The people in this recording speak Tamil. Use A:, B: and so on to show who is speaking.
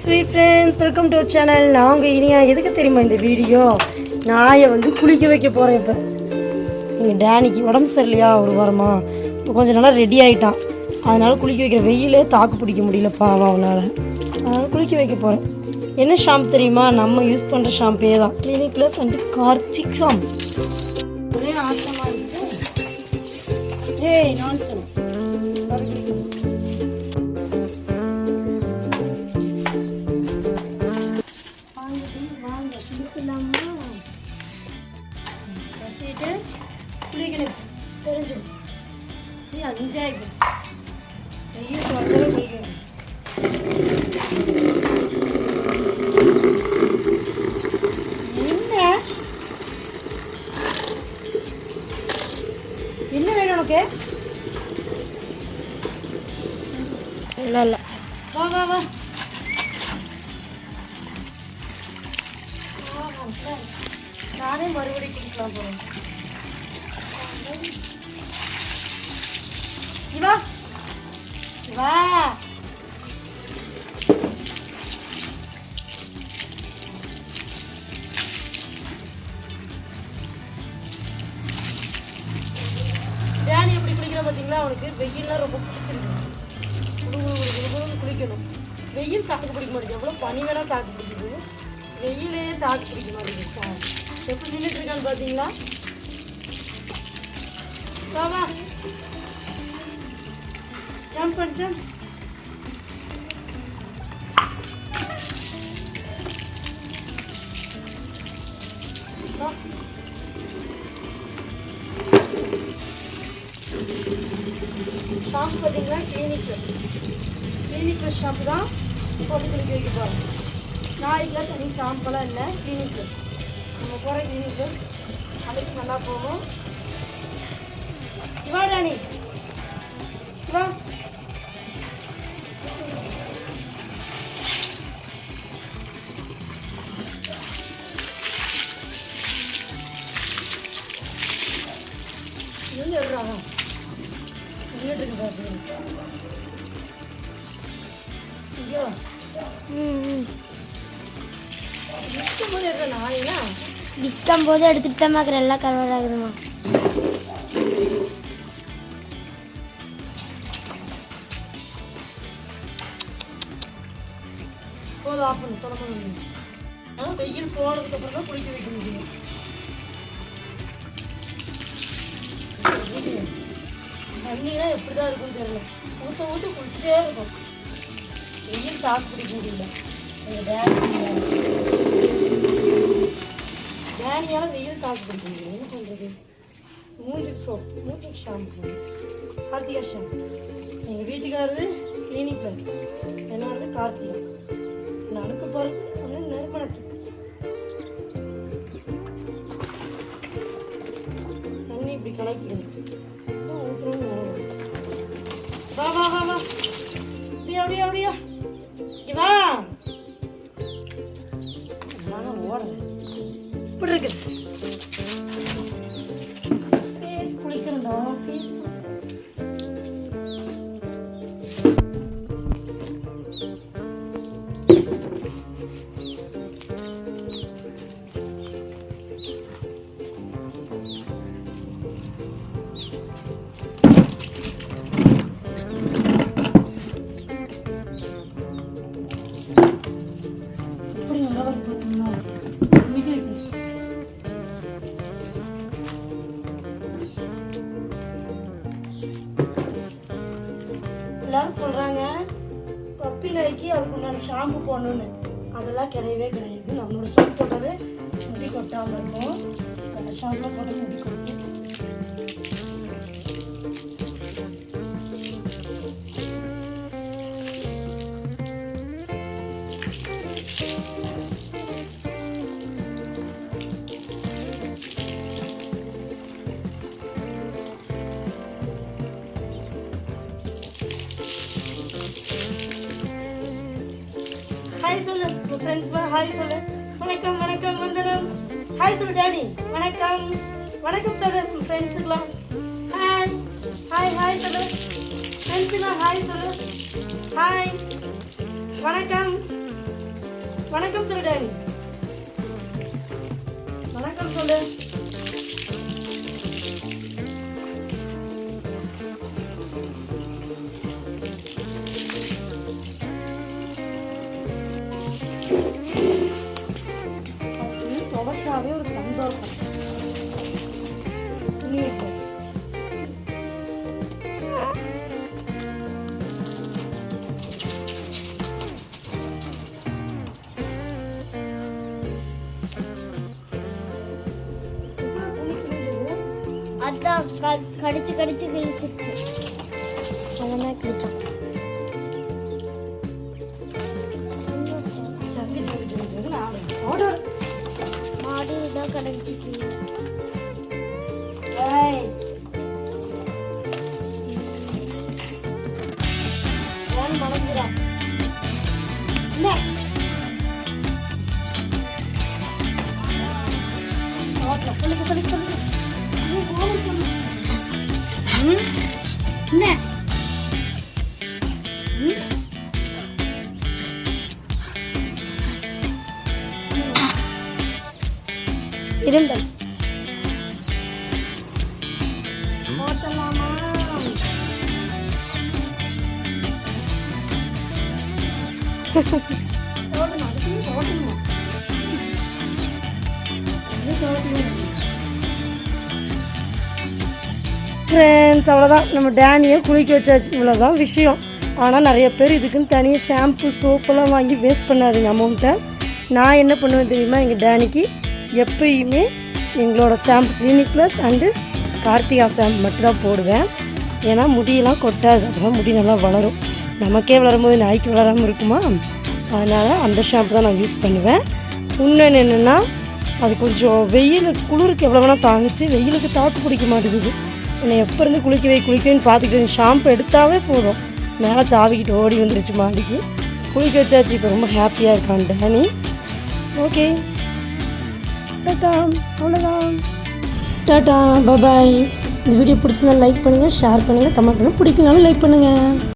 A: Sweet friends, welcome to our channel. நாங்கள் இனியா எதுக்கு தெரியுமா இந்த வீடியோ? நாயை வந்து குளிக்க வைக்க போகிறேன். இப்போ எங்கள் டேனிக்கு உடம்பு சரியில்லையா, ஒரு வாரமா இப்போ கொஞ்சம் நல்லா ரெடி ஆகிட்டான். அதனால் குளிக்க வைக்கிற வெயிலே தாக்கு பிடிக்க முடியலப்பா அவனால். அதனால் குளிக்க வைக்க போகிறேன். என்ன ஷாம்பு தெரியுமா? நம்ம யூஸ் பண்ணுற ஷாம்பே தான், clinic plus and Karthik shampoo. ஒரே ஆசமாக இருக்குது. ஏய் நான் குளிக்கணும் தெரிஞ்சிடும். நீ 5 ஆகிடும் வெயில் குளிக்கணும். என்ன வேணும் உனக்கு? இல்லை இல்லை, வா வா வா. நானே மறுபடியும் குளிக்கலாம் போகிறேன். வா வா. டேனி எப்படி குளிக்கிற பார்த்தீங்களா? அவனுக்கு வெயில்லாம் ரொம்ப பிடிச்சிருக்கு. குளிக்கணும். வெயில் தாக்கு பிடிக்க மாட்டேங்குது. எவ்வளோ பனி வேணா தாக்கு பிடிக்குது, வெயிலே தாக்கு பிடிக்க மாட்டேங்குது. எப்படி நின்றுட்டு இருக்கான்னு பார்த்தீங்களா? வா வா, ஜம்ப் பண்ணு ஜம்ப். ஷாம்பு பார்த்தீங்களா? கிளினிக் ப்ளஸ் ஷாம்பு தான் போட்டு குளிக்க வைக்க போகிறோம். நாளைக்கெலாம் தனி ஷாம்பெல்லாம் இல்லை, கிளினிக் ப்ளஸ். நம்ம போகிற கிளினிக் ப்ளஸ் அதுக்கு நல்லா போகும். சிவா ராணி சிவா, இருந்து எடுறாங்க ஐயோ. விற்கும்போது எடுற நாளையா?
B: விற்கும் போது எடுத்துட்டு தான் பார்க்குற எல்லாம் கவர் ஆகுதுமா.
A: போதும், ஆஃப் பண்ணு. சொல்ல முடியும். வெயில் போனதுக்கப்புறம் தான் குளிக்க வைக்க முடியும். தண்ணிலாம் எப்படி தான் இருக்குன்னு தெரியல. ஊற்ற ஊற்ற குளிச்சுட்டே இருக்கும். வெயில் தாக்கு பிடிக்க முடியல. டேனியால் வெயில் தாக்கு பிடிக்க முடியல. என்ன பண்ணுறது? மூஞ்சிக்கு சோப், மூஞ்சிக்கு ஷாம்பு, கார்த்திகா ஷாம்பு. எங்கள் வீட்டுக்காரது கிளினிக் ப்ளஸ், என்னோடது கார்த்திகா. நடுக்க போகிறது ஒன்று நறுமணத்துக்கு. தண்ணி இப்படி கலக்கிக்கணும். ஊற்றுறோம். வா வா வா வா, அப்படியா அப்படியா அப்படியா. வா, நான் ஓடுறேன். இப்படி இருக்குது. ஃபேஸ் குளிக்கணும்டா, ஃபேஸ். எல்லாரும் சொல்கிறாங்க பப்பி நாய்க்கு அதுக்குண்டான ஷாம்பு போடணுன்னு. அதெல்லாம் கிடையவே கிடையாது. நம்மளோட ஷாம்பு போட்டாலே முடி கொட்டாமல் இருக்கும். அந்த ஷாம்பெலாம் போட்டு முடி கொட்டு. ஹாய் சொல்லு ஃப்ரெண்ட்ஸ், ஹாய் சொல்லு. வணக்கம் வணக்கம் வந்தனம். ஹாய் சொல்லு டேனி. வணக்கம் வணக்கம் சொல்லு ஃப்ரெண்ட்ஸுக்கெலாம். ஹாய் ஹாய் ஹாய் சொல்லு ஃப்ரெண்ட்ஸுக்கெலாம். ஹாய் சொல்லு. ஹாய் வணக்கம் வணக்கம் சொல்லு டேனி. வணக்கம் சொல்லு. தொடர்ச்சாவே ஒரு சந்தோஷம்.
B: அதான் கடிச்சு கடிச்சு கிழிச்சிருச்சு. அதெல்லாம் கிழிச்சோம். மாடி இதான் கடிச்சிட்டு
A: மனசுரா
B: இருந்தல்
A: ஓட்டலாமா? ஃப்ரெண்ட்ஸ், அவ்வளோதான். நம்ம டேனியை குளிக்க வச்சாச்சு. இவ்வளோதான் விஷயம். ஆனால் நிறைய பேர் இதுக்குன்னு தனியாக ஷாம்பு சோப்பெல்லாம் வாங்கி வேஸ்ட் பண்ணாதீங்க அமௌண்ட்டை. நான் என்ன பண்ணுவேன் தெரியுமா? எங்கள் டேனிக்கு எப்பயுமே எங்களோட shampoo clinic plus and Karthika shampoo மட்டும் தான் போடுவேன். ஏன்னா முடியெல்லாம் கொட்டாது. அப்போ முடி நல்லா வளரும். நமக்கே வளரும்போது நாய்க்கு வளராமல் இருக்குமா? அதனால் அந்த ஷாம்பு தான் நான் யூஸ் பண்ணுவேன். இன்னொன்று என்னென்னா, அது கொஞ்சம் வெயில் குளிருக்கு எவ்வளோ வேணால் தாங்கிச்சு, வெயிலுக்கு தாக்கு பிடிக்க மாட்டேங்குது. என்னை எப்போ இருந்து குளிக்கவேன்னு பார்த்துக்கிட்டு ஷாம்பு எடுத்தாவே போதும் மேலே தாவிக்கிட்டு ஓடி வந்துருச்சு மாடிக்கு. குளிக்க வச்சாச்சு. இப்போ ரொம்ப ஹாப்பியாக இருக்கான் டேனி. Okay, tata. அவ்வளோதான். Tata, bye bye. இந்த வீடியோ பிடிச்சிருந்தா லைக் பண்ணுங்கள், ஷேர் பண்ணுங்கள், கமெண்ட் பண்ணுங்கள். பிடிக்கனாலும் லைக் பண்ணுங்கள்.